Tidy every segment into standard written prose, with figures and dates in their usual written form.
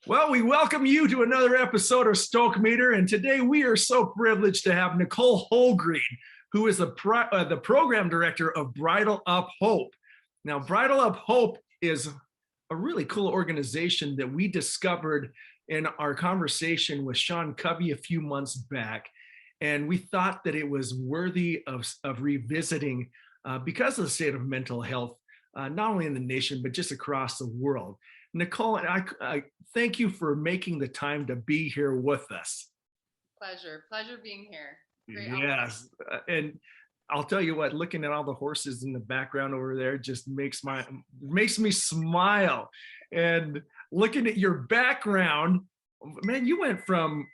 Well, we welcome you to another episode of Stoke Meter, and today we are so privileged to have Nicole Holgreen, who is the program director of Bridle Up Hope. Now, Bridle Up Hope is a really cool organization that we discovered in our conversation with Sean Covey a few months back, and we thought that it was worthy of revisiting because of the state of mental health, not only in the nation, but just across the world. Nicole, I thank you for making the time to be here with us. Pleasure being here. Great. Yes, and I'll tell you what, looking at all the horses in the background over there just makes me smile. And looking at your background, man, you went from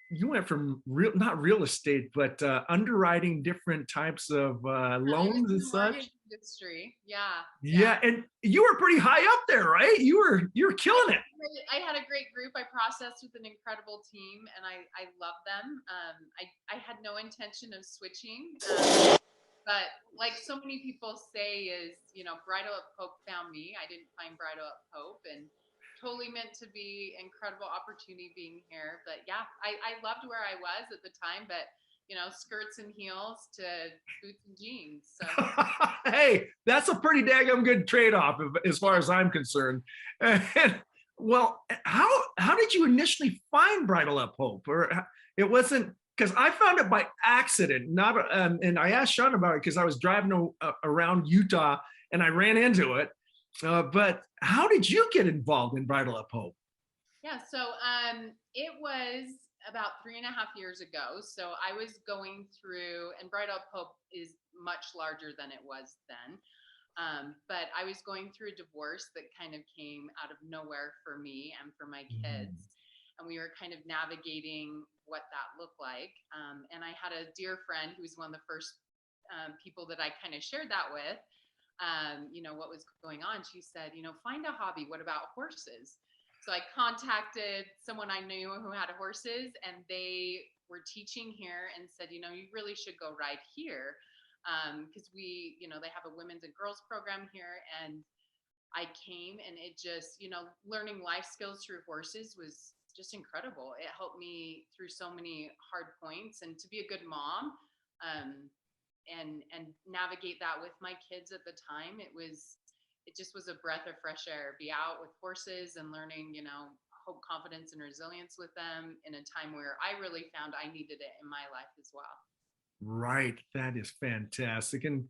not real estate, but underwriting different types of loans and such. Industry, yeah. Yeah, and you were pretty high up there, right? You were killing it. I had a great group. I processed with an incredible team, and I love them. I had no intention of switching, but like so many people say, Bridle Up Hope found me. I didn't find Bridle Up Hope, and totally meant to be incredible opportunity being here. But yeah, I loved where I was at the time, but skirts and heels to boots and jeans. So hey, that's a pretty daggum good trade-off as far as I'm concerned. And, well, how did you initially find Bridle Up Hope? Or it wasn't, because I found it by accident, and I asked Sean about it because I was driving around Utah and I ran into it. But how did you get involved in Bridle Up Hope? Yeah, so it was about 3.5 years ago. So I was going through, and Bridle Up Hope is much larger than it was then. But I was going through a divorce that kind of came out of nowhere for me and for my kids. And we were kind of navigating what that looked like. And I had a dear friend who was one of the first people that I kind of shared that with, what was going on. She said, find a hobby. What about horses? So I contacted someone I knew who had horses, and they were teaching here and said, you really should go ride here. Because they have a women's and girls program here. And I came, and it just, learning life skills through horses was just incredible. It helped me through so many hard points, and to be a good mom, and navigate that with my kids at the time. It just was a breath of fresh air, be out with horses and learning, hope, confidence, and resilience with them in a time where I really found I needed it in my life as well. Right. That is fantastic. And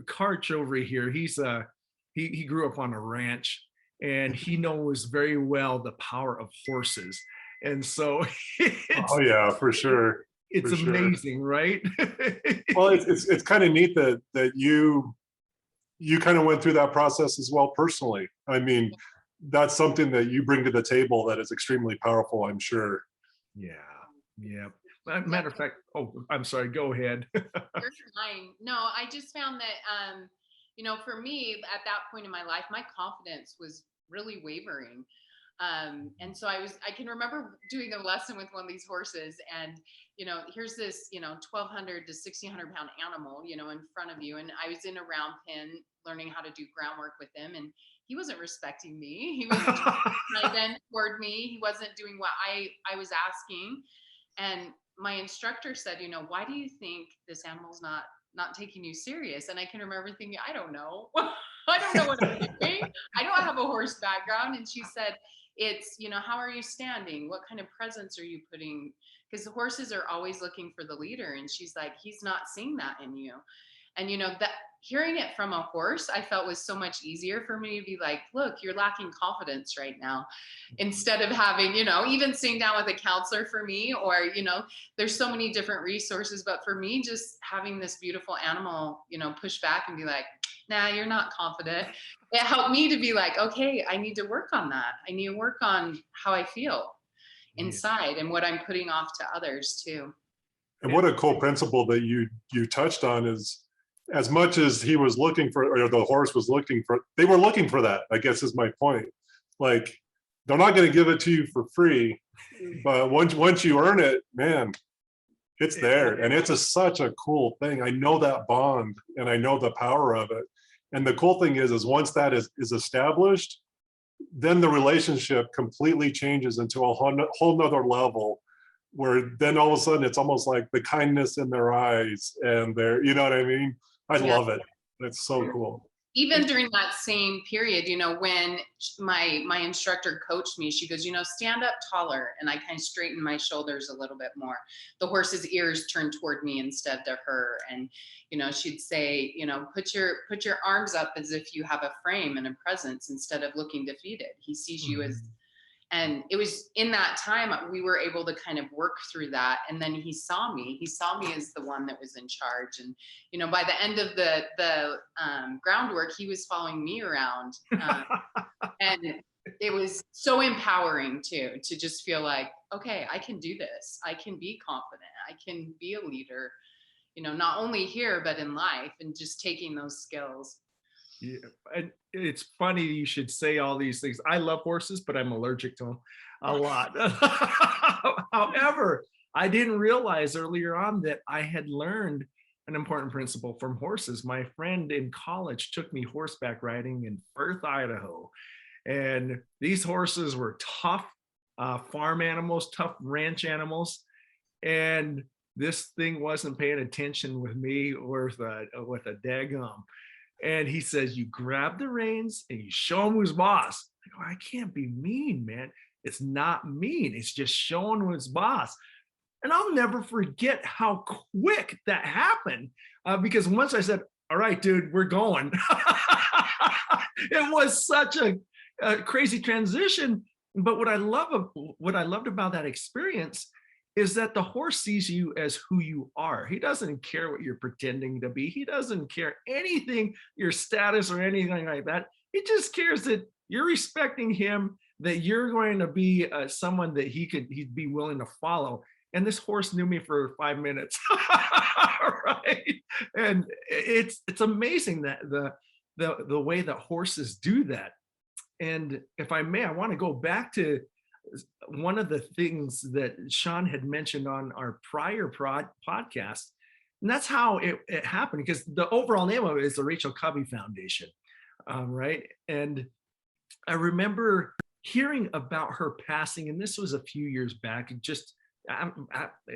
Karch over here, he grew up on a ranch, and he knows very well the power of horses. And so oh yeah, for sure. It's amazing, right? Well, it's kind of neat that you kind of went through that process as well personally. I mean, that's something that you bring to the table that is extremely powerful, I'm sure. Yeah. Matter of fact, I'm sorry, go ahead. You're fine. No, I just found that, for me at that point in my life, my confidence was really wavering. And so I can remember doing a lesson with one of these horses, and, here's this, 1,200 to 1,600 pound animal, in front of you. And I was in a round pen learning how to do groundwork with him, and he wasn't respecting me. He was trying to toward me. He wasn't doing what I was asking. And my instructor said, why do you think this animal's not taking you serious? And I can remember thinking, I don't know. I don't know what I'm doing. I don't have a horse background. And she said, it's, how are you standing? What kind of presence are you putting? Because the horses are always looking for the leader. And she's like, he's not seeing that in you. And, that hearing it from a horse, I felt was so much easier for me to be like, look, you're lacking confidence right now. Instead of having, even sitting down with a counselor for me, or, there's so many different resources. But for me, just having this beautiful animal, push back and be like, nah, you're not confident. It helped me to be like, okay, I need to work on that. I need to work on how I feel inside and what I'm putting off to others too. And what a cool principle that you touched on is, as much as he was looking for, or the horse was looking for, they were looking for that, I guess is my point. Like, they're not going to give it to you for free, but once you earn it, man, It's there, and it's such a cool thing. I know that bond, and I know the power of it. And the cool thing is once that is established, then the relationship completely changes into a whole nother level, where then all of a sudden it's almost like the kindness in their eyes and their, you know what I mean? I love it. It's so cool. Even during that same period, you know, when my instructor coached me, she goes, you know, stand up taller. And I kind of straightened my shoulders a little bit more. The horse's ears turned toward me instead of her. And, you know, she'd say, you know, put your arms up as if you have a frame and a presence instead of looking defeated. He sees you as, and it was in that time we were able to kind of work through that. And then he saw me as the one that was in charge. And, you know, by the end of the groundwork, he was following me around. And it was so empowering too, to just feel like, okay, I can do this. I can be confident. I can be a leader, you know, not only here, but in life, and just taking those skills. Yeah, and it's funny you should say all these things. I love horses, but I'm allergic to them a lot. However, I didn't realize earlier on that I had learned an important principle from horses. My friend in college took me horseback riding in Firth, Idaho. And these horses were tough farm animals, tough ranch animals. And this thing wasn't paying attention with me with a daggum. And he says, you grab the reins and you show him who's boss. I go, I can't be mean, man. It's not mean. It's just showing who's boss. And I'll never forget how quick that happened. Because once I said, all right, dude, we're going. It was such a crazy transition. But what I loved about that experience is that the horse sees you as who you are. He doesn't care what you're pretending to be. He doesn't care anything, your status or anything like that. He just cares that you're respecting him, that you're going to be someone that he'd be willing to follow. And this horse knew me for 5 minutes, right? And it's amazing that the way that horses do that. And if I may, I want to go back to one of the things that Sean had mentioned on our prior podcast, and that's how it happened, because the overall name of it is the Rachel Covey Foundation, right? And I remember hearing about her passing, and this was a few years back. It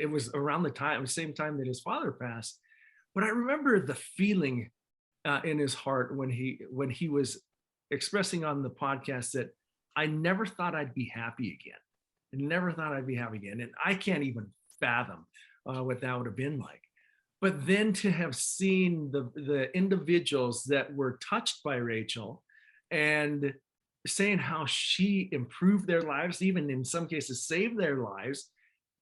was around the same time that his father passed. But I remember the feeling in his heart when he was expressing on the podcast that I never thought I'd be happy again. I never thought I'd be happy again. And I can't even fathom what that would have been like. But then to have seen the individuals that were touched by Rachel and saying how she improved their lives, even in some cases saved their lives,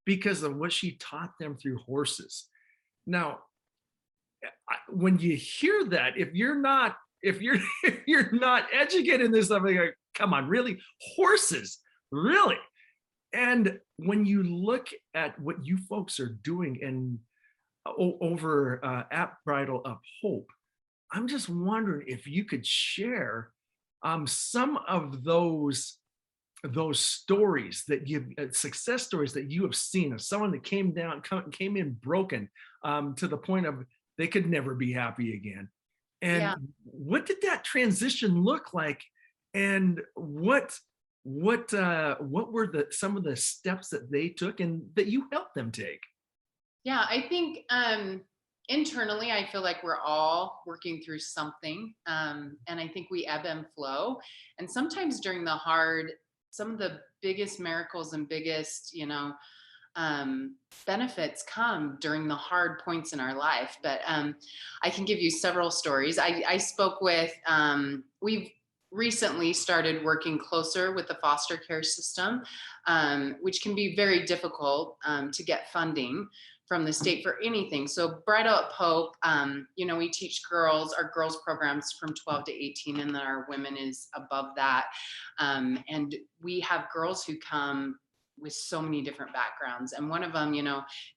because of what she taught them through horses. Now, when you hear that, if you're not educated in this stuff, like, come on, really? Horses, really? And when you look at what you folks are doing and over at Bridle Up Hope, I'm just wondering if you could share some of those stories that success stories that you have seen of someone that came in broken to the point of they could never be happy again. And what did that transition look like? And what were some of the steps that they took and that you helped them take? Yeah, I think internally, I feel like we're all working through something. And I think we ebb and flow. And sometimes during some of the biggest miracles and biggest, benefits come during the hard points in our life. But I can give you several stories. I spoke with, we've recently started working closer with the foster care system, which can be very difficult to get funding from the state for anything. So Bridle Up Hope, we teach our girls programs from 12 to 18, and then our women is above that. And we have girls who come with so many different backgrounds. And one of them,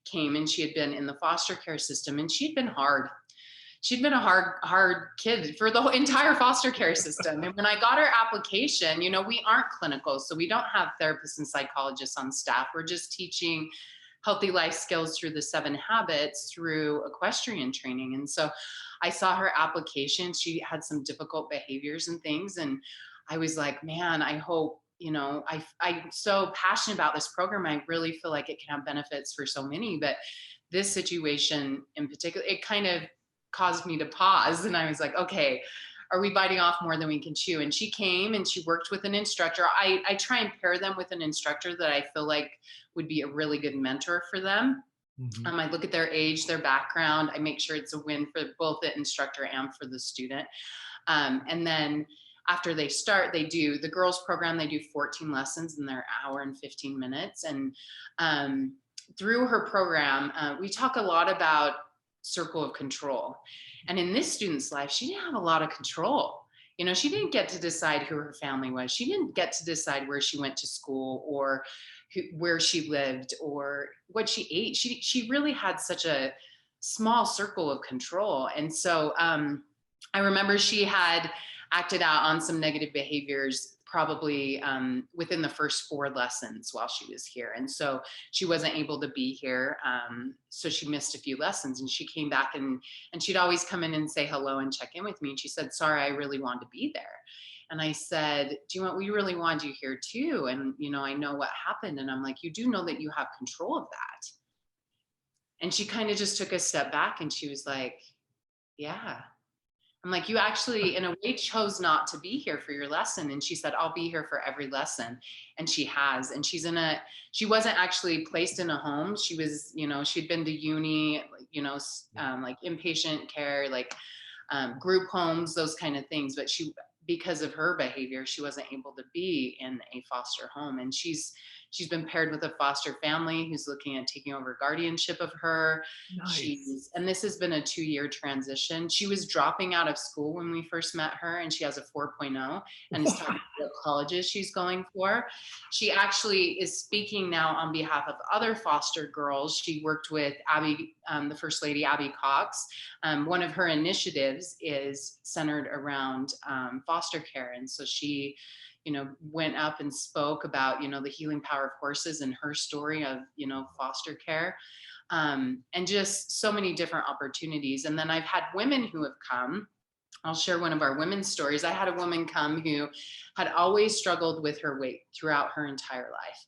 came and she had been in the foster care system, and she'd been hard. She'd been a hard kid for the whole entire foster care system. And when I got her application, we aren't clinical, so we don't have therapists and psychologists on staff. We're just teaching healthy life skills through the 7 habits through equestrian training. And so I saw her application. She had some difficult behaviors and things. And I was like, man, I hope, I'm so passionate about this program. I really feel like it can have benefits for so many, but this situation in particular, it kind of caused me to pause. And I was like, okay, are we biting off more than we can chew? And she came and she worked with an instructor. I try and pair them with an instructor that I feel like would be a really good mentor for them. Mm-hmm. I look at their age, their background. I make sure it's a win for both the instructor and for the student. And then after they start, they do the girls program. They do 14 lessons in their hour and 15 minutes. And through her program, we talk a lot about circle of control. And in this student's life, she didn't have a lot of control. She didn't get to decide who her family was. She didn't get to decide where she went to school or where she lived or what she ate. She really had such a small circle of control. And so I remember she had acted out on some negative behaviors probably within the first 4 lessons while she was here. And so she wasn't able to be here. So she missed a few lessons, and she came back and she'd always come in and say hello and check in with me. And she said, sorry, I really wanted to be there. And I said, we really wanted you here too. And, I know what happened. And I'm like, you do know that you have control of that. And she kind of just took a step back and she was like, yeah. I'm like, you actually, in a way, chose not to be here for your lesson. And she said, I'll be here for every lesson. And she has. And she wasn't actually placed in a home. She was, she'd been to uni, like inpatient care, like group homes, those kind of things. But because of her behavior, she wasn't able to be in a foster home. And she's been paired with a foster family who's looking at taking over guardianship of her. Nice. And this has been a 2-year transition. She was dropping out of school when we first met her, and she has a 4.0 and is talking about what colleges she's going for. She actually is speaking now on behalf of other foster girls. She worked with Abby, the First Lady, Abby Cox. One of her initiatives is centered around foster care. And so she went up and spoke about, the healing power of horses and her story of, foster care, and just so many different opportunities. And then I've had women who have come. I'll share one of our women's stories. I had a woman come who had always struggled with her weight throughout her entire life.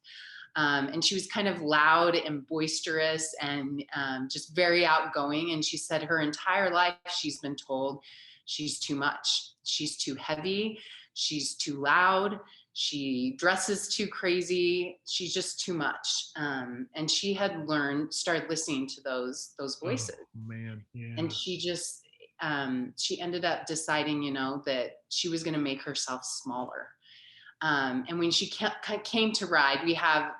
And she was kind of loud and boisterous and just very outgoing. And she said her entire life, she's been told she's too much. She's too heavy. She's too loud. She dresses too crazy. She's just too much. And she had started listening to those voices. Oh, man, yeah. And she just, she ended up deciding, that she was going to make herself smaller. And when she came to ride, we have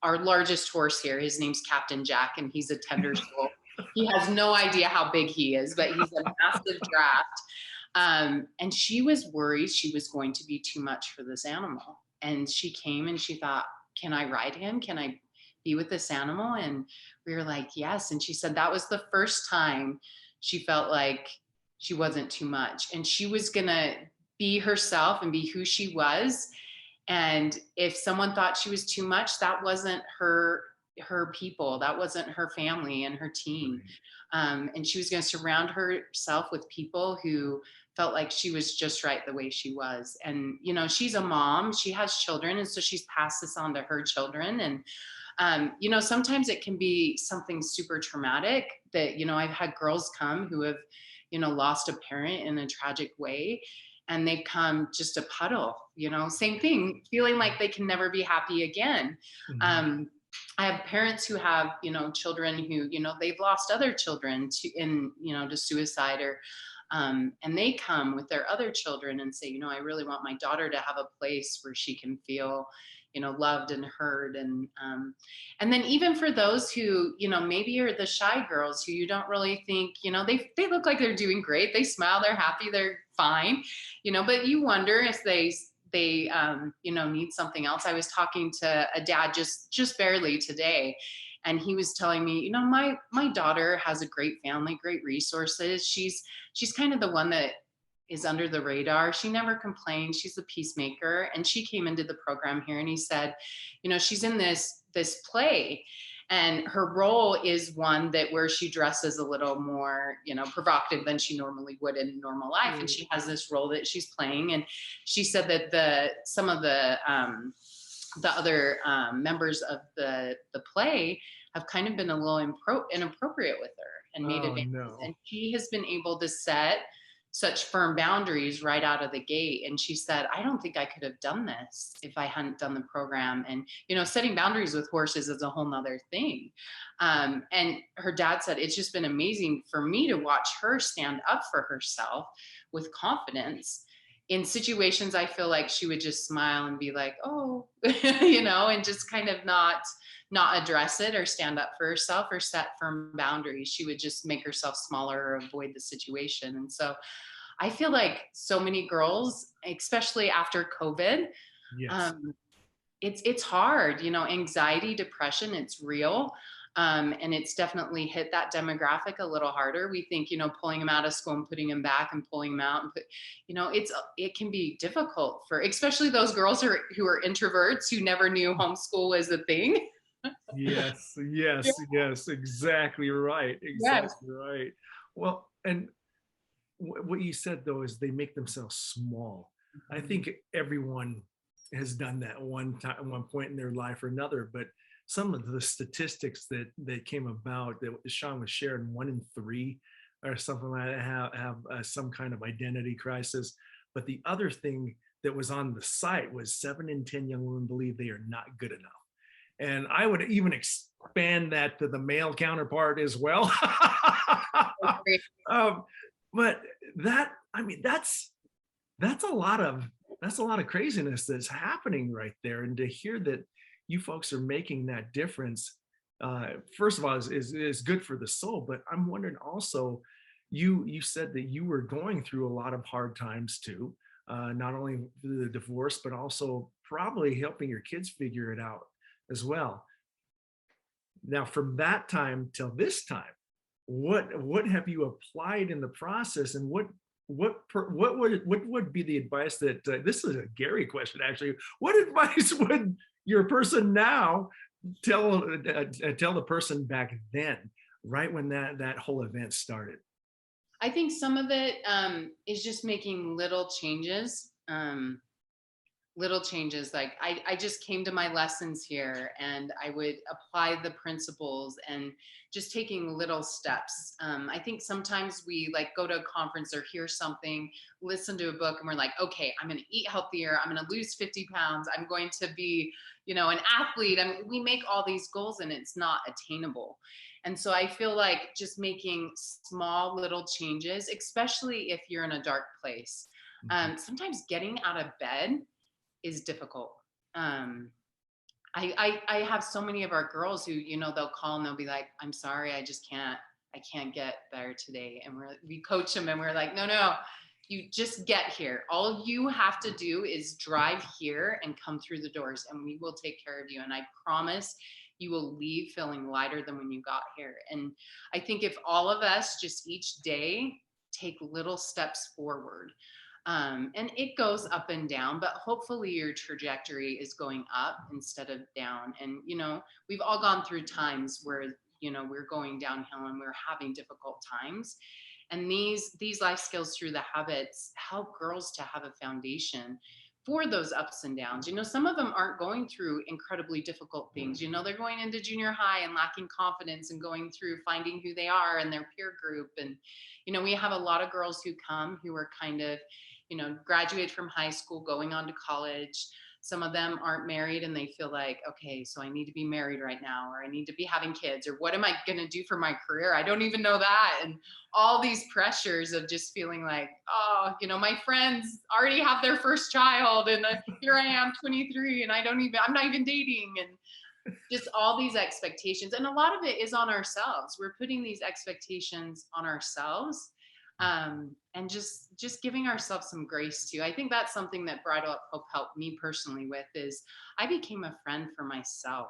our largest horse here. His name's Captain Jack, and he's a tender soul. He has no idea how big he is, but he's a massive draft. And she was worried she was going to be too much for this animal. And she came and she thought, can I ride him? Can I be with this animal? And we were like, yes. And she said that was the first time she felt like she wasn't too much. And she was going to be herself and be who she was. And if someone thought she was too much, that wasn't her people. That wasn't her family and her team. And she was going to surround herself with people who felt like she was just right the way she was. And, she's a mom, she has children. And so she's passed this on to her children. And, sometimes it can be something super traumatic that, I've had girls come who have, lost a parent in a tragic way. And they've come just a puddle, same thing, feeling like they can never be happy again. Mm-hmm. I have parents who have, children who, they've lost other children to suicide or, and they come with their other children and say, I really want my daughter to have a place where she can feel, loved and heard. And then even for those who, maybe are the shy girls who you don't really think, they look like they're doing great. They smile, they're happy, they're fine, but you wonder if they need something else. I was talking to a dad just barely today, and he was telling me, my daughter has a great family, great resources. She's kind of the one that is under the radar. She never complains. She's a peacemaker. And she came into the program here, and he said, she's in this play. And her role is one that where she dresses a little more, provocative than she normally would in normal life. And she has this role that she's playing. And she said that some of the other members of the play have kind of been a little inappropriate with her and made advances. No. And she has been able to set such firm boundaries right out of the gate. And she said, I don't think I could have done this if I hadn't done the program. And, setting boundaries with horses is a whole nother thing. And her dad said, it's just been amazing for me to watch her stand up for herself with confidence in situations. I feel like she would just smile and be like, oh, and just kind of not address it or stand up for herself or set firm boundaries. She would just make herself smaller or avoid the situation. And so I feel like so many girls, especially after COVID, Yes. It's hard, anxiety, depression, it's real. And it's definitely hit that demographic a little harder. We think, pulling them out of school and putting them back and pulling them out, and it can be difficult for, especially those girls who are introverts who never knew homeschool was a thing. Yes, exactly right. Right. Well, and what you said though is they make themselves small. I think everyone has done that one point in their life or another, but some of the statistics that came about that Sean was sharing, 1 in 3 or something like that have some kind of identity crisis. But the other thing that was on the site was 7 in 10 young women believe they are not good enough. And I would even expand that to the male counterpart as well. But that's a lot of craziness that's happening right there. And to hear that you folks are making that difference, first of all, is good for the soul. But I'm wondering also, you said that you were going through a lot of hard times too, not only through the divorce, but also probably helping your kids figure it out as well. Now, from that time till this time, what have you applied in the process, and what would be the advice that this is a Gary question actually? What advice would your person now tell the person back then, right when that whole event started? I think some of it is just making little changes. Like I just came to my lessons here and I would apply the principles and just taking little steps. I think sometimes we like go to a conference or hear something, listen to a book, and we're like, okay, I'm going to eat healthier. I'm going to lose 50 pounds. I'm going to be, an athlete. We make all these goals and it's not attainable. And so I feel like just making small little changes, especially if you're in a dark place. Sometimes getting out of bed is difficult. I have so many of our girls who, they'll call and they'll be like, I'm sorry, I can't get there today. And we coach them and we're like, no, you just get here. All you have to do is drive here and come through the doors and we will take care of you. And I promise you will leave feeling lighter than when you got here. And I think if all of us just each day take little steps forward, and it goes up and down, but hopefully your trajectory is going up instead of down. And, we've all gone through times where, we're going downhill and we're having difficult times. And these life skills through the habits help girls to have a foundation for those ups and downs. Some of them aren't going through incredibly difficult things. They're going into junior high and lacking confidence and going through finding who they are and their peer group. And, we have a lot of girls who come who are kind of, graduate from high school, going on to college. Some of them aren't married and they feel like, okay, so I need to be married right now, or I need to be having kids, or what am I going to do for my career? I don't even know that. And all these pressures of just feeling like, oh, my friends already have their first child and here I am 23 and I'm not even dating, and just all these expectations. And a lot of it is on ourselves. We're putting these expectations on ourselves. And just giving ourselves some grace too. I think that's something that Bridle Up Hope helped me personally with, is I became a friend for myself.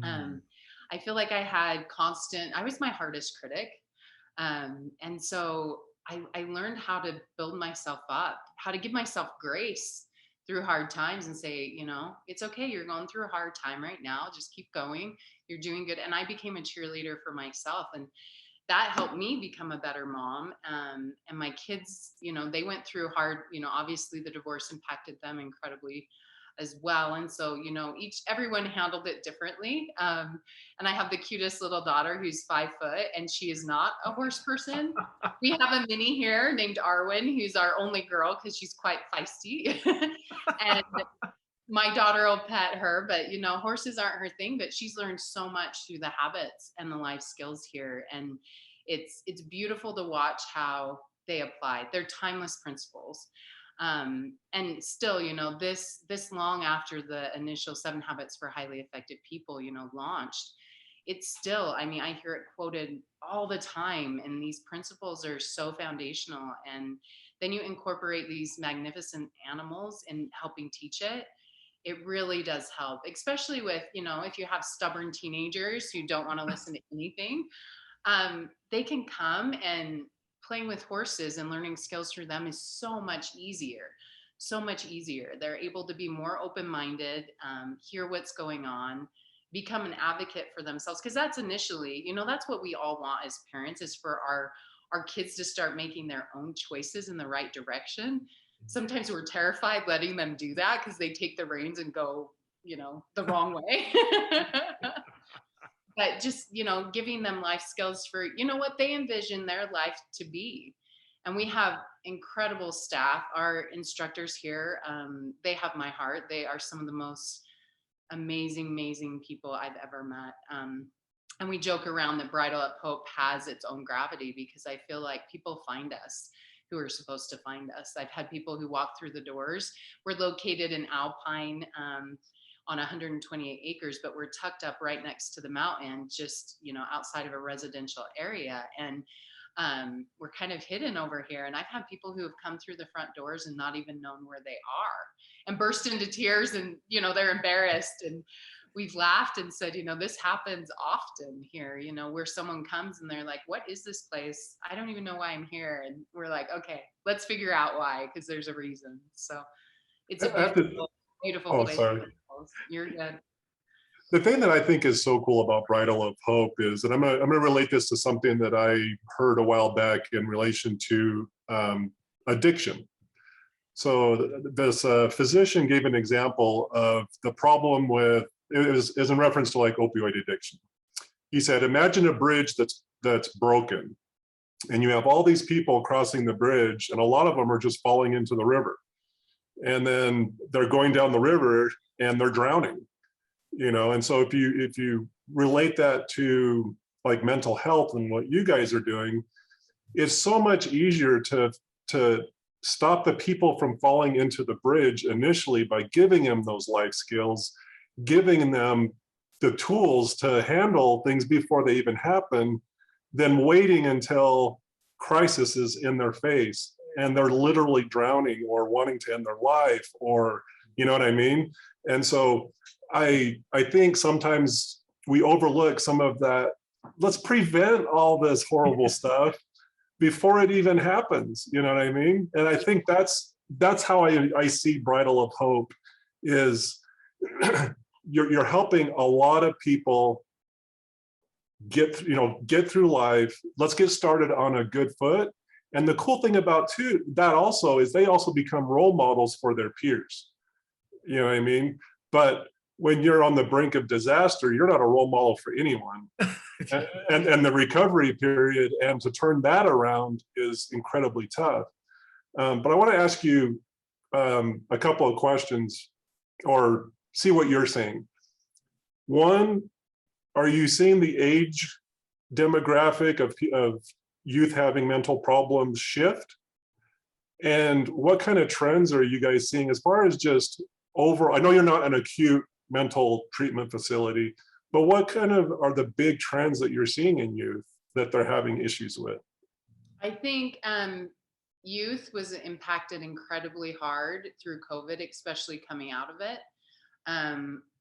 I feel like I was my hardest critic. And so I learned how to build myself up, how to give myself grace through hard times and say, you know, it's okay. You're going through a hard time right now. Just keep going. You're doing good. And I became a cheerleader for myself. And that helped me become a better mom. And my kids, you know, they went through hard, you know, obviously the divorce impacted them incredibly as well. And so, you know, everyone handled it differently. And I have the cutest little daughter who's 5 foot, and she is not a horse person. We have a mini here named Arwen, who's our only girl because she's quite feisty. And my daughter will pet her, but you know, horses aren't her thing, but she's learned so much through the habits and the life skills here. And it's beautiful to watch how they apply. They're timeless principles. And still, you know, this long after the initial 7 Habits for Highly Effective People, you know, launched, it's still, I mean, I hear it quoted all the time, and these principles are so foundational. And then you incorporate these magnificent animals in helping teach it. It really does help, especially with, you know, if you have stubborn teenagers who don't want to listen to anything, they can come, and playing with horses and learning skills through them is so much easier. So much easier. They're able to be more open-minded, hear what's going on, become an advocate for themselves. Because that's initially, you know, that's what we all want as parents, is for our kids to start making their own choices in the right direction. Sometimes we're terrified letting them do that because they take the reins and go, you know, the wrong way. But just, you know, giving them life skills for, you know, what they envision their life to be. And we have incredible staff. Our instructors here, they have my heart. They are some of the most amazing people I've ever met. And we joke around that Bridle Up Hope has its own gravity, because I feel like people find us who are supposed to find us. I've had people who walk through the doors. We're located in Alpine, on 128 acres, but we're tucked up right next to the mountain, just, you know, outside of a residential area. And we're kind of hidden over here. And I've had people who have come through the front doors and not even known where they are, and burst into tears, and, you know, they're embarrassed. And we've laughed and said, you know, this happens often here, you know, where someone comes and they're like, what is this place? I don't even know why I'm here. And we're like, okay, let's figure out why, because there's a reason. So it's a beautiful Oh, place. sorry. You're good. The thing that I think is so cool about Bridle Up Hope is, and I'm gonna relate this to something that I heard a while back in relation to addiction. So this physician gave an example of the problem with, is in reference to like opioid addiction. He said, imagine a bridge that's broken, and you have all these people crossing the bridge, and a lot of them are just falling into the river. And then they're going down the river and they're drowning, you know. And so if you relate that to like mental health and what you guys are doing, it's so much easier to stop the people from falling into the bridge initially by giving them those life skills, giving them the tools to handle things before they even happen, than waiting until crisis is in their face and they're literally drowning or wanting to end their life, or, you know what I mean? And so I think sometimes we overlook some of that. Let's prevent all this horrible stuff before it even happens, you know what I mean? And I think that's how I see Bridle of Hope is you're helping a lot of people get through life. Let's get started on a good foot. And the cool thing about that also is they also become role models for their peers. You know what I mean? But when you're on the brink of disaster, you're not a role model for anyone. and the recovery period and to turn that around is incredibly tough. But I want to ask you a couple of questions, or see what you're saying. One, are you seeing the age demographic of youth having mental problems shift? And what kind of trends are you guys seeing as far as just over? I know you're not an acute mental treatment facility, but what kind of are the big trends that you're seeing in youth that they're having issues with? I think youth was impacted incredibly hard through COVID, especially coming out of it.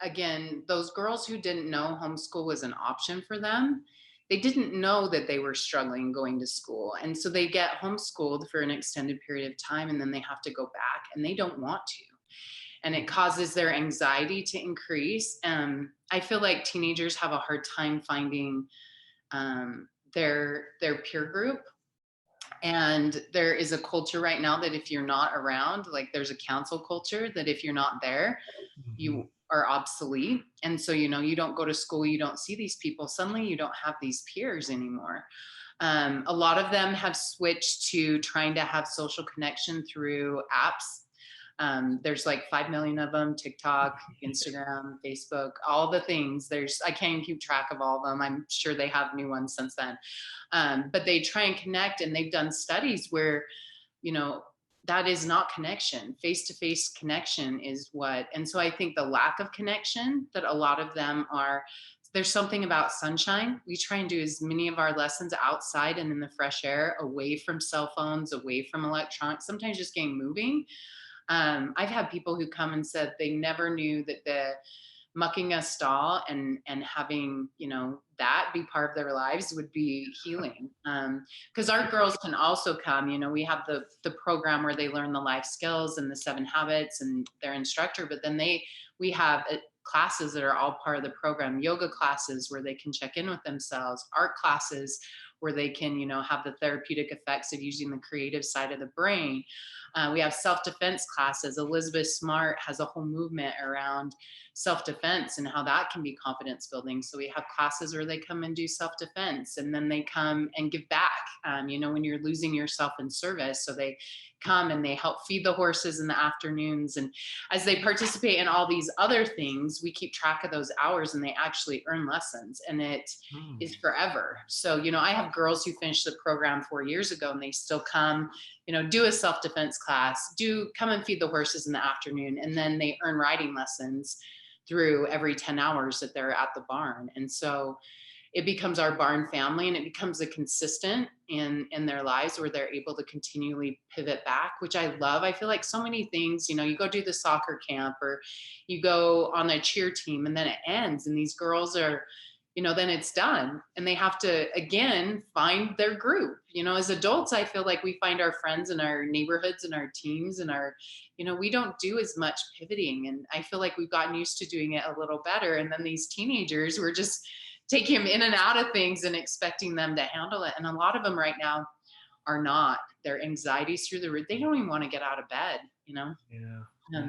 Again, those girls who didn't know homeschool was an option for them, they didn't know that they were struggling going to school. And so they get homeschooled for an extended period of time, and then they have to go back and they don't want to. and it causes their anxiety to increase. I feel like teenagers have a hard time finding their peer group. And there is a culture right now that if you're not around, like there's a council culture that if you're not there, you are obsolete. And so, you know, you don't go to school, you don't see these people, suddenly you don't have these peers anymore. A lot of them have switched to trying to have social connection through apps. There's like 5 million of them: TikTok, Instagram, Facebook, all the things. I can't even keep track of all of them. I'm sure they have new ones since then. But they try and connect, and they've done studies where, you know, that is not connection. Face-to-face connection is what. And so I think the lack of connection that a lot of them are, there's something about sunshine. We try and do as many of our lessons outside and in the fresh air, away from cell phones, away from electronics, sometimes just getting moving. I've had people who come and said they never knew that the mucking a stall and having, you know, that be part of their lives would be healing. Because our girls can also come, you know, we have the program where they learn the life skills and the 7 habits and their instructor, but then we have classes that are all part of the program: yoga classes where they can check in with themselves, art classes where they can, you know, have the therapeutic effects of using the creative side of the brain. We have self-defense classes. Elizabeth Smart has a whole movement around self-defense and how that can be confidence building. So we have classes where they come and do self-defense, and then they come and give back, you know, when you're losing yourself in service. So they come and they help feed the horses in the afternoons. And as they participate in all these other things, we keep track of those hours, and they actually earn lessons, and it is forever. So, you know, I have girls who finished the program 4 years ago, and they still come, you know, do a self-defense class, come and feed the horses in the afternoon, and then they earn riding lessons through every 10 hours that they're at the barn. And so it becomes our barn family, and it becomes a consistent in their lives where they're able to continually pivot back, which I love. I feel like so many things, you know, you go do the soccer camp or you go on a cheer team, and then it ends, and these girls are, you know, then it's done, and they have to again find their group. You know, as adults, I feel like we find our friends in our neighborhoods and our teams and our, you know, we don't do as much pivoting, and I feel like we've gotten used to doing it a little better. And then these teenagers, we're just taking them in and out of things and expecting them to handle it. And a lot of them right now are not. Their anxiety's through the roof. They don't even want to get out of bed, you know? Yeah.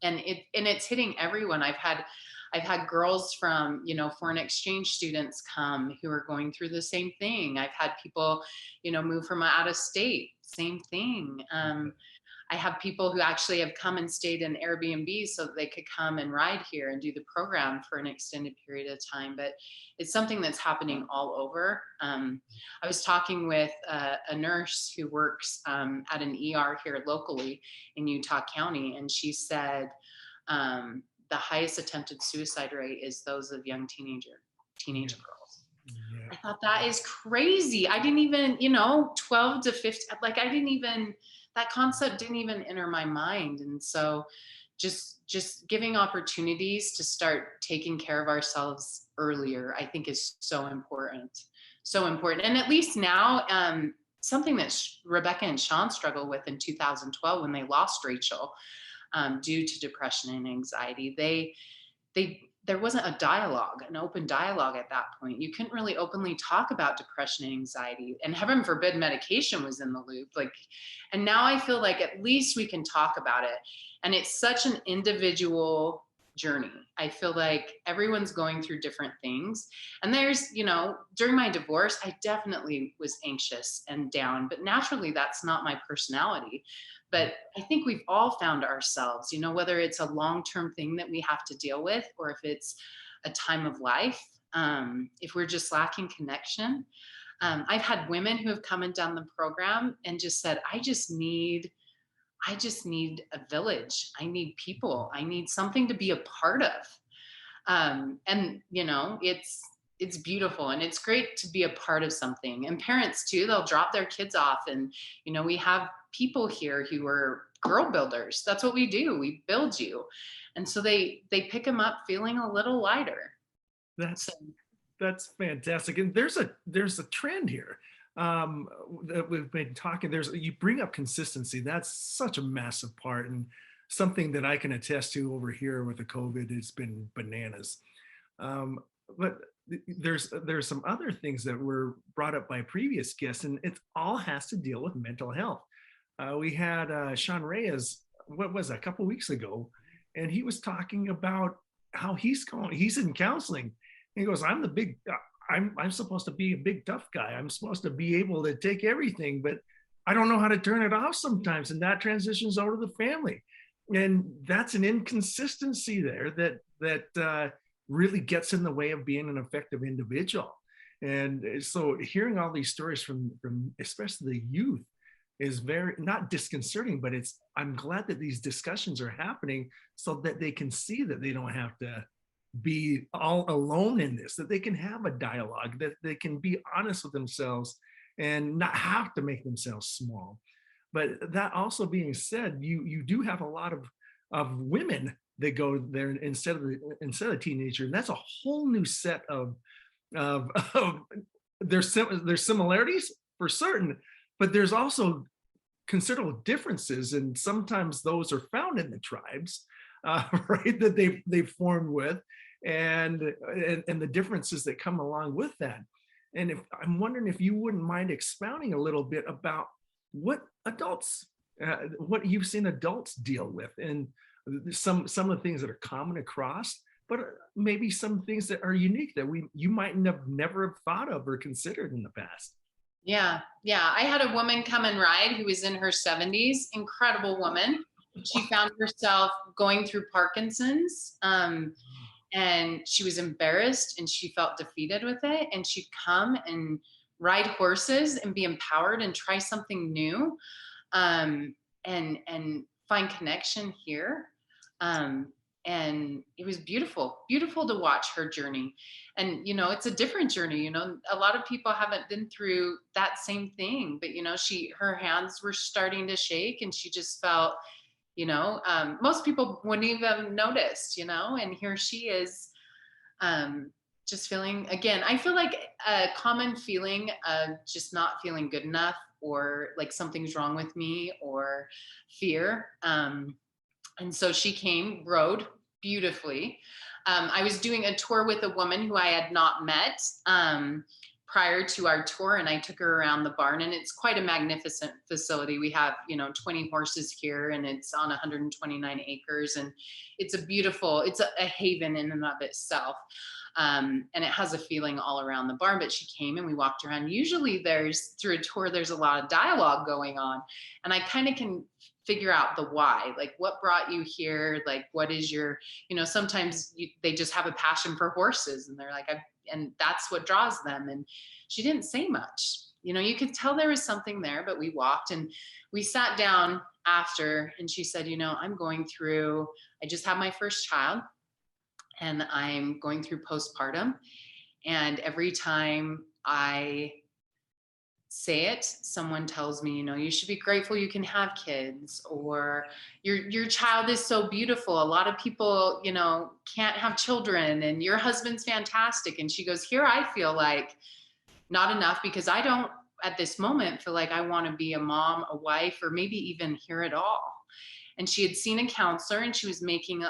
And it's hitting everyone. I've had girls from, you know, foreign exchange students come who are going through the same thing. I've had people, you know, move from out of state, same thing. I have people who actually have come and stayed in Airbnb so that they could come and ride here and do the program for an extended period of time. But it's something that's happening all over. I was talking with a nurse who works at an ER here locally in Utah County, and she said the highest attempted suicide rate is those of young teenage girls. Yeah. I thought that is crazy. I didn't even, you know, 12 to 15, like that concept didn't even enter my mind. And so just giving opportunities to start taking care of ourselves earlier, I think is so important. So important. And at least now, something that Rebecca and Sean struggled with in 2012 when they lost Rachel due to depression and anxiety, there wasn't a dialogue, an open dialogue at that point. You couldn't really openly talk about depression and anxiety, and heaven forbid medication was in the loop. And now I feel like at least we can talk about it. And it's such an individual journey. I feel like everyone's going through different things. And there's, you know, during my divorce, I definitely was anxious and down, but naturally that's not my personality. But I think we've all found ourselves, you know, whether it's a long-term thing that we have to deal with, or if it's a time of life, if we're just lacking connection. I've had women who have come and done the program and just said, I just need a village. I need people. I need something to be a part of. And, you know, it's beautiful, and it's great to be a part of something. And parents too, they'll drop their kids off, and, you know, we have people here who are girl builders. That's what we do. We build you. And so they pick them up feeling a little lighter. That's fantastic. And there's a trend here that we've been talking. You bring up consistency. That's such a massive part. And something that I can attest to over here with the COVID. It's been bananas. Um, but there's some other things that were brought up by previous guests, and it all has to deal with mental health. We had Sean Reyes, what was that, a couple weeks ago, and he was talking about how he's in counseling. He goes, I'm the big, I'm supposed to be a big tough guy. I'm supposed to be able to take everything, but I don't know how to turn it off sometimes, and that transitions over to the family. And that's an inconsistency there that really gets in the way of being an effective individual. And so hearing all these stories from especially the youth is very, not disconcerting, but I'm glad that these discussions are happening so that they can see that they don't have to be all alone in this, that they can have a dialogue, that they can be honest with themselves and not have to make themselves small. But that also being said, you do have a lot of women that go there instead of teenager, and that's a whole new set of there's similarities for certain, but there's also considerable differences, and sometimes those are found in the tribes, right, that they've formed with, and the differences that come along with that. And I'm wondering if you wouldn't mind expounding a little bit about what you've seen adults deal with, and some of the things that are common across, but maybe some things that are unique that you might never have thought of or considered in the past. Yeah. I had a woman come and ride who was in her 70s, incredible woman. She found herself going through Parkinson's, and she was embarrassed and she felt defeated with it. And she'd come and ride horses and be empowered and try something new, and find connection here. And it was beautiful to watch her journey. And, it's a different journey. A lot of people haven't been through that same thing, but, her hands were starting to shake and she just felt, most people wouldn't even have noticed, and here she is, just feeling, again, I feel like a common feeling of just not feeling good enough, or like something's wrong with me, or fear. And so she came, rode beautifully. I was doing a tour with a woman who I had not met prior to our tour, and I took her around the barn, and it's quite a magnificent facility. We have, 20 horses here, and it's on 129 acres, and it's a haven in and of itself. And it has a feeling all around the barn. But she came and we walked around. Usually through a tour, there's a lot of dialogue going on, and I kind of can figure out the why, like what brought you here, like what is your, sometimes they just have a passion for horses, and they're like, and that's what draws them. And she didn't say much, you could tell there was something there. But we walked and we sat down after, and she said, I just had my first child, and I'm going through postpartum, and every time I say it, someone tells me, you should be grateful you can have kids, or your child is so beautiful. A lot of people, can't have children, and your husband's fantastic. And she goes, here I feel like not enough, because I don't at this moment feel like I want to be a mom, a wife, or maybe even here at all. And she had seen a counselor, and she was making,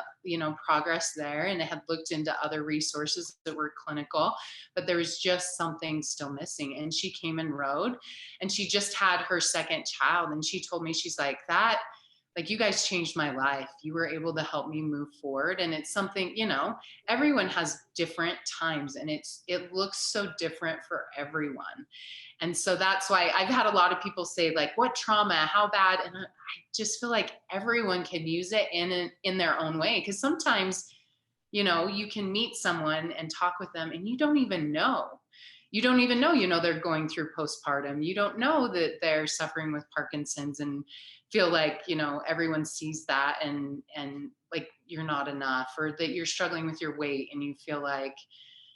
progress there, and had looked into other resources that were clinical, but there was just something still missing. And she came and rode, and she just had her second child. And she told me, she's like, you guys changed my life. You were able to help me move forward. And it's something, everyone has different times, and it looks so different for everyone. And so that's why I've had a lot of people say, like, what trauma, how bad? And I just feel like everyone can use it in their own way. Because sometimes, you can meet someone and talk with them, and you don't even know. They're going through postpartum. You don't know that they're suffering with Parkinson's, and feel like, everyone sees that and like you're not enough, or that you're struggling with your weight, and you feel like,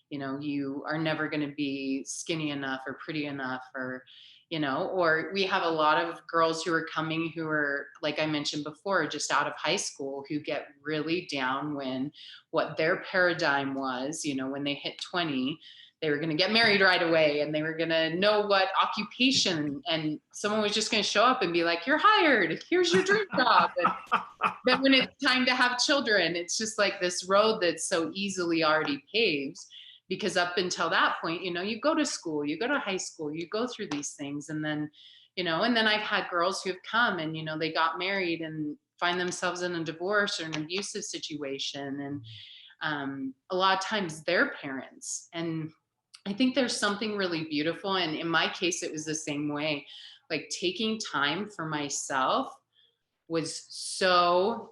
you are never going to be skinny enough or pretty enough, or we have a lot of girls who are coming who are, like I mentioned before, just out of high school, who get really down when what their paradigm was, when they hit 20, they were going to get married right away, and they were going to know what occupation, and someone was just going to show up and be like, you're hired, here's your dream job. And then when it's time to have children, it's just like this road that's so easily already paved, because up until that point, you know, you go to school, you go to high school, you go through these things. And then, you know, and then I've had girls who have come and, you know, they got married and find themselves in a divorce or an abusive situation. And a lot of times they're parents. And I think there's something really beautiful. And in my case, it was the same way. Like taking time for myself was so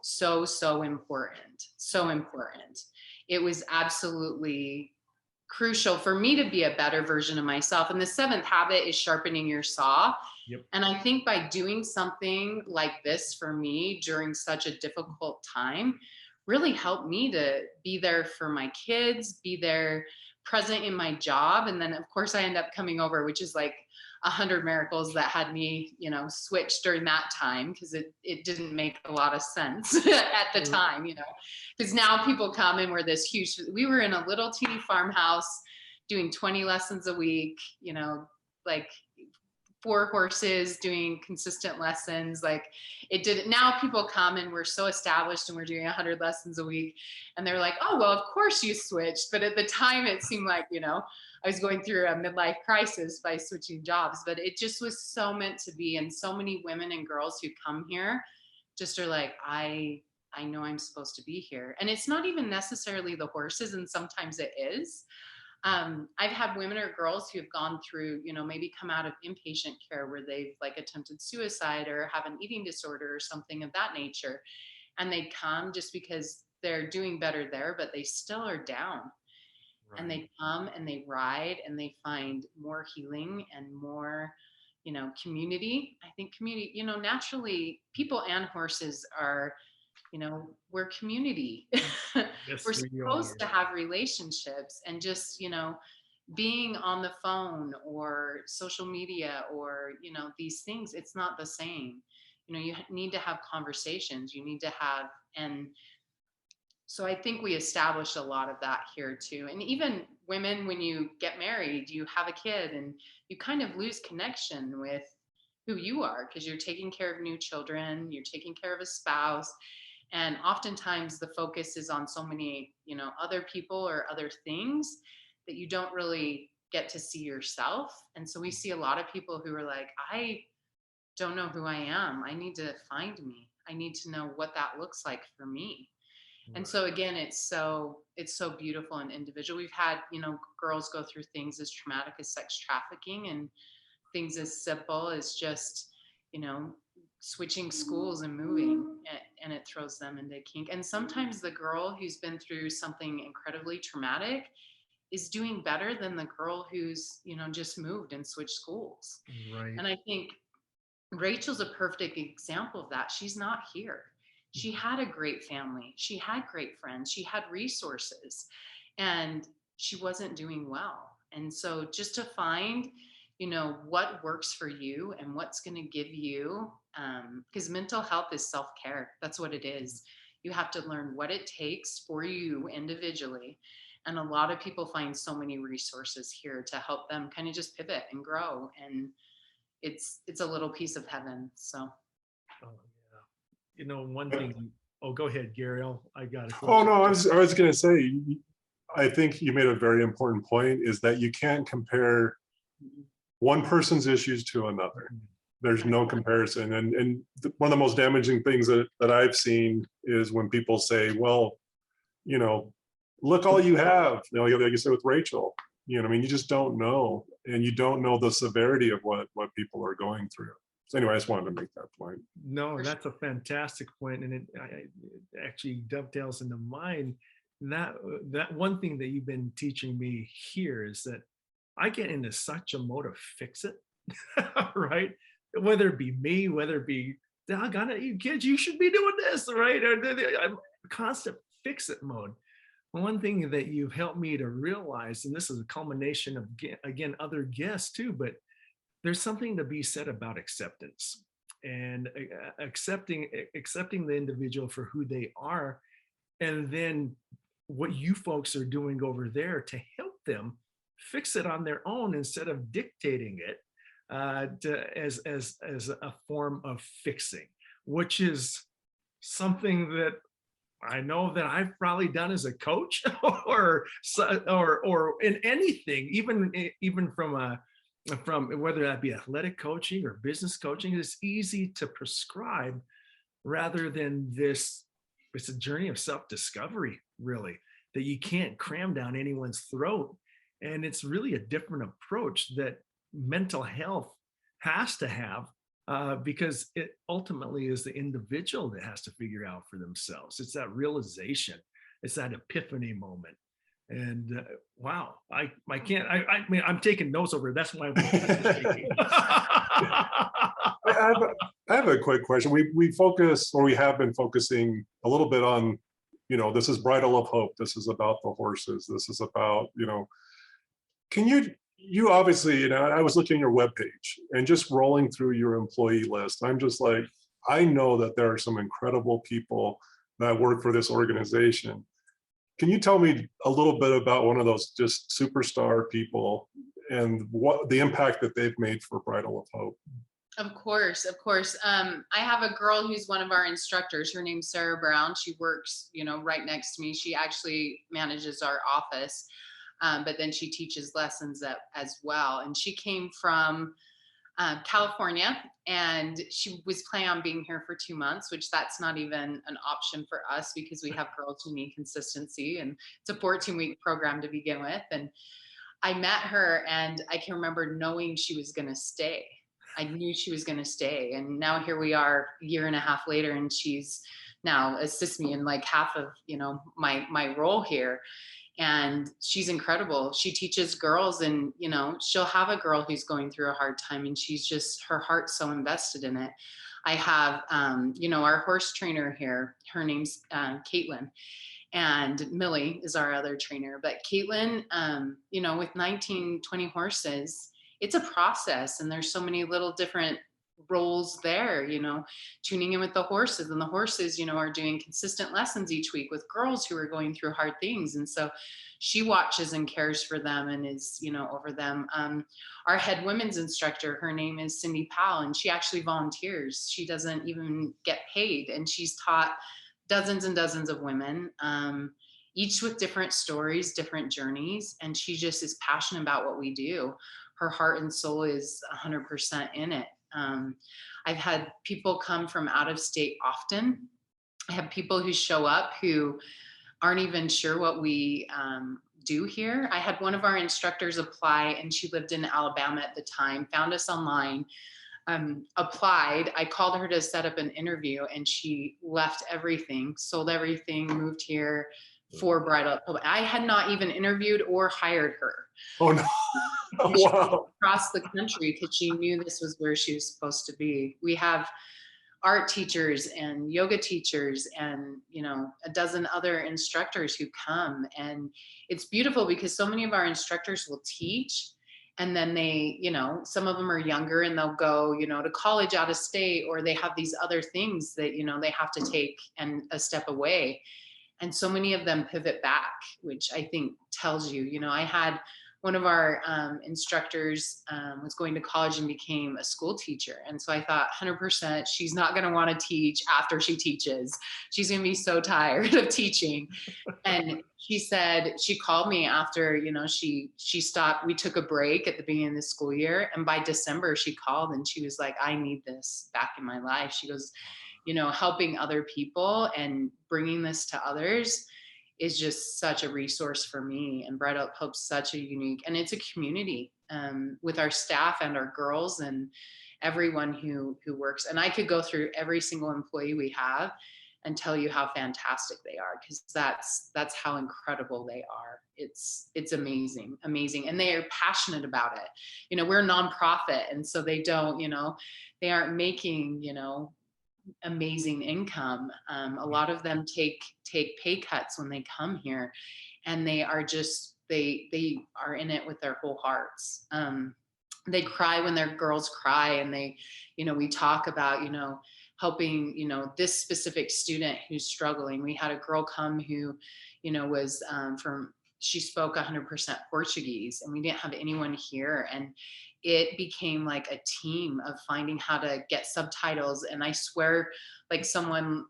important. So important. It was absolutely crucial for me to be a better version of myself. And the seventh habit is sharpening your saw. Yep. And I think by doing something like this for me during such a difficult time really helped me to be there for my kids, be there present in my job. And then of course I end up coming over, which is like 100 miracles that had me, you know, switch during that time, because it didn't make a lot of sense at the time, you know, because now people come and we're this huge, we were in a little teeny farmhouse doing 20 lessons a week, you know, like 4 horses doing consistent lessons. Like it didn't, now people come and we're so established and we're doing 100 lessons a week and they're like, oh, well, of course you switched. But at the time it seemed like, you know, I was going through a midlife crisis by switching jobs, but it just was so meant to be. And so many women and girls who come here just are like, I know I'm supposed to be here. And it's not even necessarily the horses. And sometimes it is. I've had women or girls who have gone through, you know, maybe come out of inpatient care where they've like attempted suicide or have an eating disorder or something of that nature. And they come just because they're doing better there, but they still are down. Right. And they come and they ride and they find more healing and more, you know, community. I think community, you know, naturally people and horses are, you know, we're community. Yes, we're supposed to have relationships, and just, you know, being on the phone or social media or, you know, these things, it's not the same. You know, you need to have conversations, you need to have, and so I think we established a lot of that here too. And even women, when you get married, you have a kid and you kind of lose connection with who you are, because you're taking care of new children, you're taking care of a spouse. And oftentimes the focus is on so many, you know, other people or other things that you don't really get to see yourself. And so we see a lot of people who are like, I don't know who I am. I need to find me. I need to know what that looks like for me. Right. And so again, it's so beautiful and individual. We've had, you know, girls go through things as traumatic as sex trafficking and things as simple as just, you know, switching schools and moving, and it throws them into kink. And sometimes the girl who's been through something incredibly traumatic is doing better than the girl who's, you know, just moved and switched schools. Right. And I think Rachel's a perfect example of that. She's not here. She had a great family. She had great friends. She had resources, and she wasn't doing well. And so just to find, you know, what works for you and what's going to give you, because mental health is self-care. That's what it is. You have to learn what it takes for you individually. And a lot of people find so many resources here to help them kind of just pivot and grow. And it's a little piece of heaven. So. Oh, yeah. You know, one thing, go ahead, Gary. I got it. Oh, no, I was going to say, I think you made a very important point, is that you can't compare one person's issues to another. There's no comparison. And one of the most damaging things that I've seen is when people say, well, you know, look all you have, you know, like you said with Rachel, you know, I mean, you just don't know, and you don't know the severity of what people are going through. So anyway, I just wanted to make that point. No, that's a fantastic point. And it actually dovetails into mine. That one thing that you've been teaching me here is that I get into such a mode of fix it, right? Whether it be me, whether it be, doggone it, you kids, you should be doing this, right? I'm constant fix it mode. One thing that you've helped me to realize, and this is a culmination of, again, other guests too, but there's something to be said about acceptance and accepting the individual for who they are. And then what you folks are doing over there to help them fix it on their own instead of dictating it as a form of fixing, which is something that I know that I've probably done as a coach or in anything, even from whether that be athletic coaching or business coaching. It's easy to prescribe rather than this. It's a journey of self-discovery, really, that you can't cram down anyone's throat. And it's really a different approach that mental health has to have, because it ultimately is the individual that has to figure out for themselves. It's that realization, it's that epiphany moment. And wow, I can't, I mean, I'm taking notes over. That's why I have a quick question. We focus, or we have been focusing a little bit on, this is Bridle Up Hope. This is about the horses. This is about, can you obviously, I was looking at your webpage and just rolling through your employee list. I'm just like, I know that there are some incredible people that work for this organization. Can you tell me a little bit about one of those just superstar people and what the impact that they've made for Bridle Up Hope? Of course. I have a girl who's one of our instructors. Her name's Sarah Brown. She works, right next to me. She actually manages our office, but then she teaches lessons as well. And she came from California, and she was planning on being here for 2 months, which that's not even an option for us because we have girls who need consistency, and it's a 14-week program to begin with. And I met her, and I can remember knowing she was going to stay. I knew she was going to stay. And now here we are a year and a half later, and she's now assists me in like half of, my role here. And she's incredible. She teaches girls, and, she'll have a girl who's going through a hard time, and she's just, her heart's so invested in it. I have, our horse trainer here, her name's Caitlin, and Millie is our other trainer. But Caitlin, with 19, 20 horses, it's a process, and there's so many little different roles there, tuning in with the horses, and the horses, are doing consistent lessons each week with girls who are going through hard things. And so she watches and cares for them and is, over them. Our head women's instructor, her name is Cindy Powell, and she actually volunteers. She doesn't even get paid, and she's taught dozens and dozens of women, each with different stories, different journeys. And she just is passionate about what we do. Her heart and soul is 100% in it. I've had people come from out of state often. I have people who show up who aren't even sure what we do here. I had one of our instructors apply, and she lived in Alabama at the time, found us online, applied. I called her to set up an interview, and she left everything, sold everything, moved here for Bridal Up Hope. I had not even interviewed or hired her. Oh no. Wow. Across the country because she knew this was where she was supposed to be. We have art teachers and yoga teachers and, a dozen other instructors who come. And it's beautiful because so many of our instructors will teach, and then they, some of them are younger and they'll go, to college out of state, or they have these other things that, they have to take and a step away. And so many of them pivot back, which I think tells you, I had one of our instructors was going to college and became a school teacher. And so I thought 100% she's not going to want to teach after she teaches. She's going to be so tired of teaching. And she said, she called me after, she stopped. We took a break at the beginning of the school year. And by December, she called and she was like, I need this back in my life. She goes, helping other people and bringing this to others is just such a resource for me. And Bridal Up Hope's such a unique, and it's a community with our staff and our girls and everyone who works. And I could go through every single employee we have and tell you how fantastic they are, because that's how incredible they are. It's amazing. And they are passionate about it. We're a nonprofit, and so they don't, they aren't making, amazing income. A lot of them take pay cuts when they come here, and they are just, they are in it with their whole hearts. They cry when their girls cry, and they, we talk about, helping, this specific student who's struggling. We had a girl come who, was she spoke 100% Portuguese, and we didn't have anyone here. And it became like a team of finding how to get subtitles. And I swear, like someone,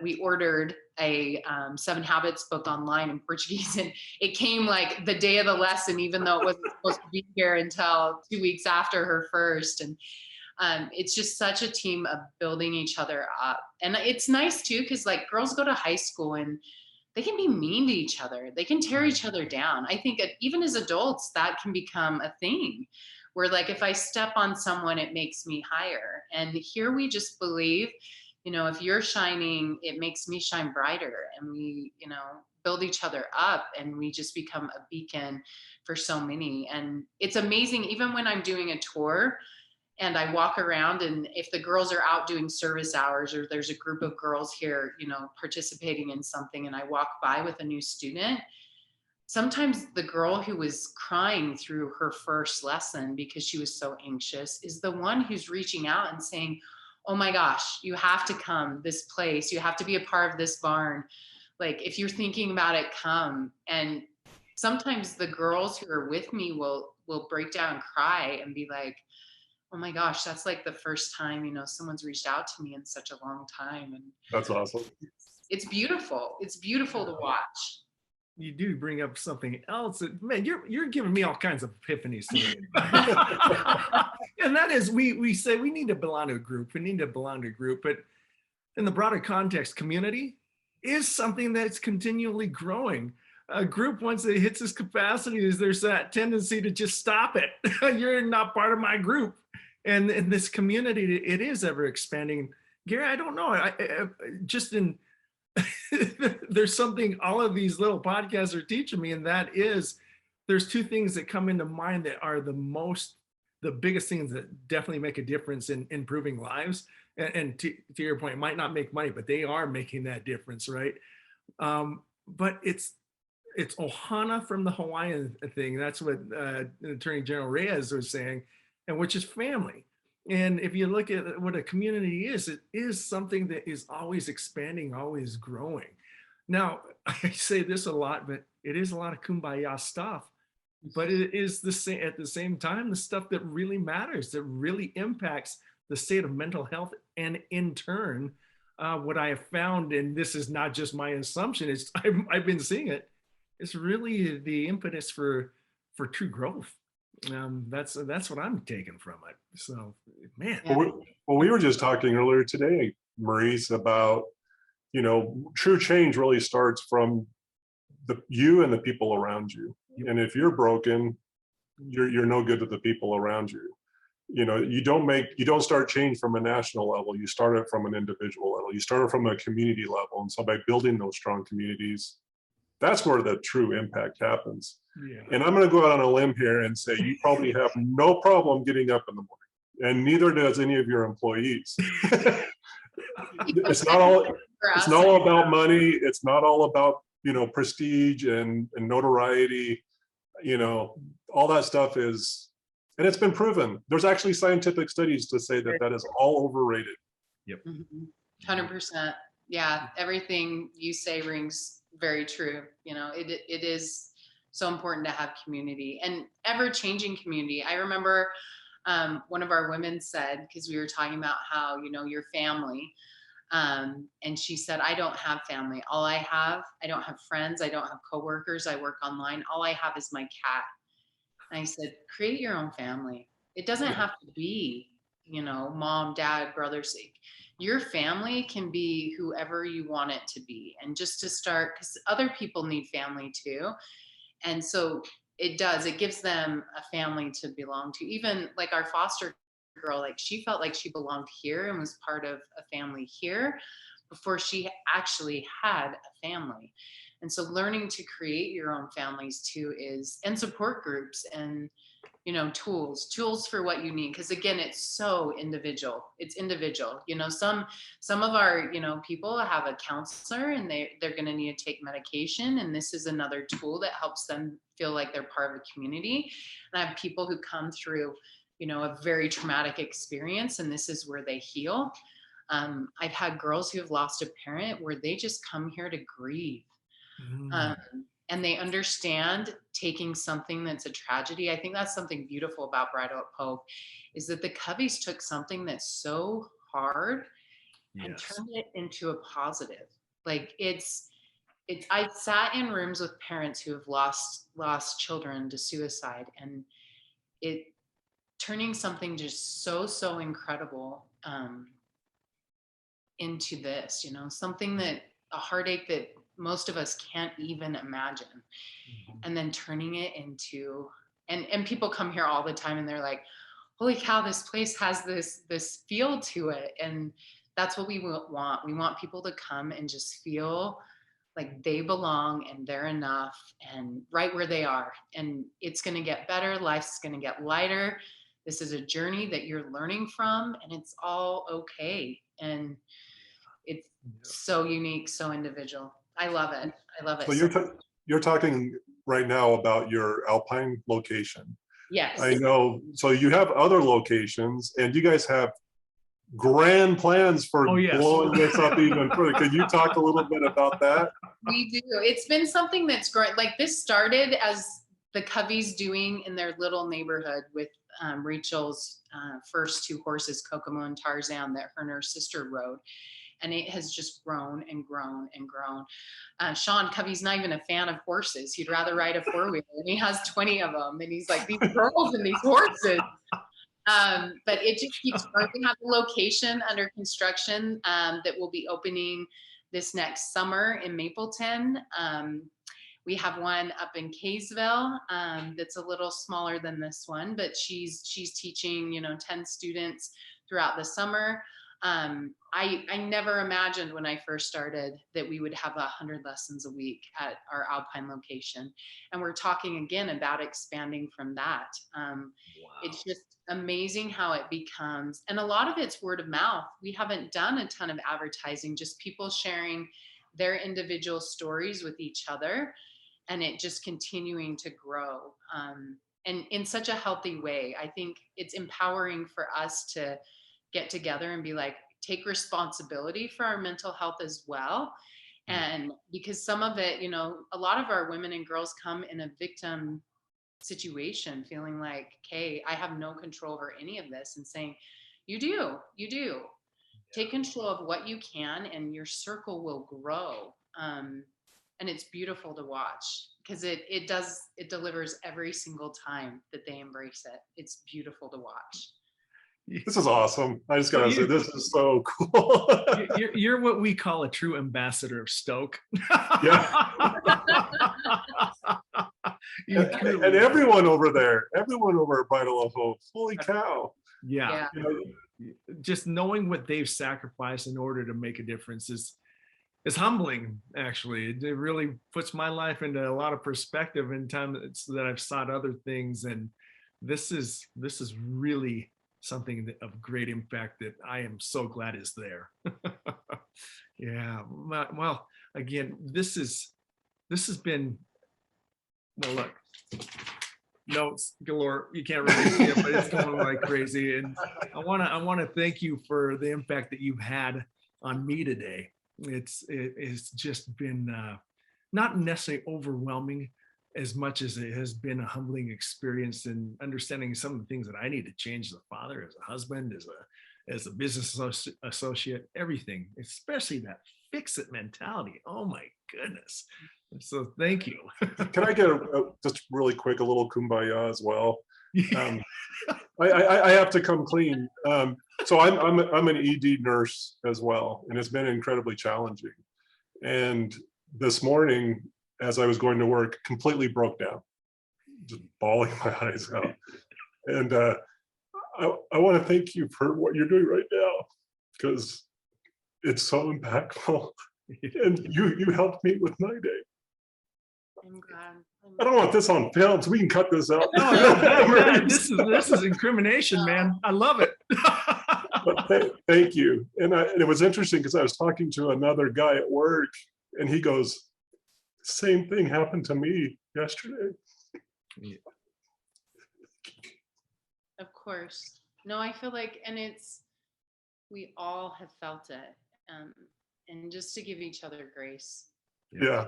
we ordered a 7 Habits book online in Portuguese, and it came like the day of the lesson, even though it wasn't supposed to be here until 2 weeks after her first. And it's just such a team of building each other up. And it's nice too, because like girls go to high school and they can be mean to each other. They can tear each other down. I think even as adults, that can become a thing where like, if I step on someone, it makes me higher. And here we just believe, you know, if you're shining, it makes me shine brighter. And we, you know, build each other up, and we just become a beacon for so many. And it's amazing, even when I'm doing a tour, and I walk around, and if the girls are out doing service hours, or there's a group of girls here, you know, participating in something, and I walk by with a new student, sometimes the girl who was crying through her first lesson because she was so anxious is the one who's reaching out and saying, oh my gosh, you have to come this place. You have to be a part of this barn. Like, if you're thinking about it, come. And sometimes the girls who are with me will break down and cry and be like, oh my gosh, that's like the first time, you know, someone's reached out to me in such a long time. And That's awesome. it's beautiful. It's beautiful to watch. You do bring up something else. Man, you're giving me all kinds of epiphanies today. And that is, we say we need to belong to a group. We need to belong to a group. But in the broader context, community is something that's continually growing. A group, once it hits its capacity, there's that tendency to just stop it. You're not part of my group. And in this community, it is ever expanding. Gary, I don't know. There's something all of these little podcasts are teaching me, and that is, there's 2 things that come into mind that are the biggest things that definitely make a difference in improving lives. And to your point, it might not make money, but they are making that difference, right? But it's Ohana from the Hawaiian thing. That's what Attorney General Reyes was saying, and which is family. And if you look at what a community is, it is something that is always expanding, always growing. Now, I say this a lot, but it is a lot of kumbaya stuff. But it is the same at the same time, the stuff that really matters, that really impacts the state of mental health, and in turn, what I have found, and this is not just my assumption, I've been seeing it. It's really the impetus for true growth. That's what I'm taking from it. So, man. Well, we were just talking earlier today, Maurice, about, you know, true change really starts from you and the people around you. And if you're broken, you're no good to the people around you. You know, you don't start change from a national level. You start it from an individual level. You start it from a community level. And so by building those strong communities, that's where the true impact happens. Yeah. And I'm going to go out on a limb here and say you probably have no problem getting up in the morning, and neither does any of your employees. It's not all about money. It's not all about, you know, prestige and notoriety. You know, all that stuff is, and it's been proven. There's actually scientific studies to say that is all overrated. Yep. 100%. Yeah, everything you say rings very true. You know, it is so important to have community, and ever-changing community. I remember one of our women said, because we were talking about how, you know, your family, and she said, I don't have family. I don't have friends. I don't have coworkers. I work online. All I have is my cat. And I said, create your own family. It doesn't have to be, you know, mom, dad, brothers. Your family can be whoever you want it to be. And just to start, because other people need family too. And so it gives them a family to belong to. Even like our foster girl, like she felt like she belonged here and was part of a family here before she actually had a family. And so learning to create your own families too and support groups, and, you know, tools for what you need. Because again, it's so individual. It's individual. You know, some of our, you know, people have a counselor, and they're going to need to take medication. And this is another tool that helps them feel like they're part of a community. And I have people who come through, you know, a very traumatic experience, and this is where they heal. I've had girls who have lost a parent where they just come here to grieve. and they understand taking something that's a tragedy. I think that's something beautiful about Bridle Up Hope, is that the Coveys took something that's so hard and Yes. turned it into a positive. Like I sat in rooms with parents who have lost children to suicide, and it turning something just so incredible into this, something that a heartache that most of us can't even imagine, and then turning it into, and people come here all the time and they're like, holy cow, this place has this feel to it. And that's what we want. We want people to come and just feel like they belong and they're enough and right where they are. And it's going to get better. Life's going to get lighter. This is a journey that you're learning from, and it's all okay. And it's so unique, so individual. I love it. I love it. So you're talking right now about your Alpine location. Yes. I know. So you have other locations, and you guys have grand plans for blowing this up even further. Could you talk a little bit about that? We do. It's been something that's growing. Like, this started as the Coveys doing in their little neighborhood with Rachel's first two horses, Kokomo and Tarzan, that her and her sister rode. And it has just grown and grown and grown. Sean Covey's not even a fan of horses. He'd rather ride a four-wheeler, and he has 20 of them. And he's like, these girls and these horses. But it just keeps growing. We have a location under construction that will be opening this next summer in Mapleton. We have one up in Kaysville that's a little smaller than this one, but she's teaching, 10 students throughout the summer. I never imagined when I first started that we would have 100 lessons a week at our Alpine location. And we're talking again about expanding from that. Wow. It's just amazing how it becomes, and a lot of it's word of mouth. We haven't done a ton of advertising, just people sharing their individual stories with each other, and it just continuing to grow. And in such a healthy way. I think it's empowering for us to get together and be like, take responsibility for our mental health as well. And because some of it, a lot of our women and girls come in a victim situation, feeling like, okay, I have no control over any of this, and saying, you do take control of what you can, and your circle will grow. And it's beautiful to watch, because it delivers every single time that they embrace it. It's beautiful to watch. This is awesome. I just gotta say, this is so cool. You're what we call a true ambassador of Stoke. Yeah. and everyone over at Bridle Up Hope, holy cow. Yeah. Just knowing what they've sacrificed in order to make a difference is humbling. Actually, it really puts my life into a lot of perspective in time that I've sought other things, and this is really something of great impact that I am so glad is there. Yeah. Well, again, this has been, well, look, notes galore. You can't really see it, but it's going like crazy. And I want to thank you for the impact that you've had on me today. It's just been not necessarily overwhelming as much as it has been a humbling experience, and understanding some of the things that I need to change as a father, as a husband, as a business associate, everything, especially that fix it mentality. Oh my goodness. So thank you. Can I get just really quick, a little kumbaya as well? I have to come clean. So I'm an ED nurse as well, and it's been incredibly challenging. And this morning, as I was going to work, completely broke down, just bawling my eyes out. And I want to thank you for what you're doing right now, because it's so impactful. And you helped me with my day. I'm glad. I don't want this on film, so we can cut this out. No, this is incrimination, man. I love it. But thank you. And it was interesting, because I was talking to another guy at work, and he goes, same thing happened to me yesterday. Of course. No, I feel like, and we all have felt it. And just to give each other grace. Yeah.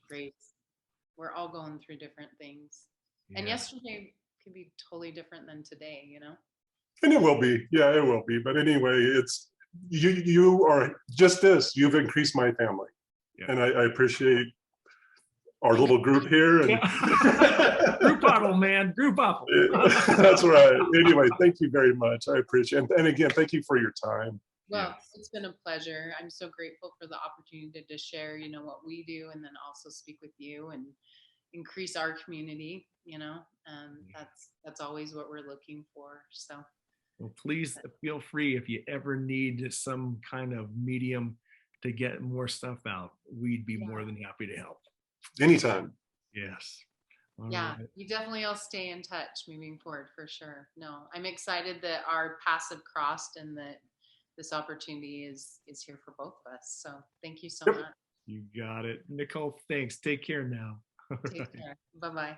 Grace. we're all going through different things. And yesterday could be totally different than today, And it will be. Yeah, it will be. But anyway, it's you are just this. You've increased my family. Yeah. And I appreciate our little group here. And Group huddle, man. Group huddle. That's right. Anyway, thank you very much. I appreciate it. And again, thank you for your time. Well, it's been a pleasure. I'm so grateful for the opportunity to share, what we do, and then also speak with you and increase our community, that's always what we're looking for. So well, please feel free if you ever need some kind of medium to get more stuff out. We'd be more than happy to help. Anytime. Yes. All right. You definitely all stay in touch moving forward for sure. No, I'm excited that our paths have crossed and that this opportunity is here for both of us. So thank you so much. You got it. Nicole, thanks. Take care now. Take care. Bye-bye.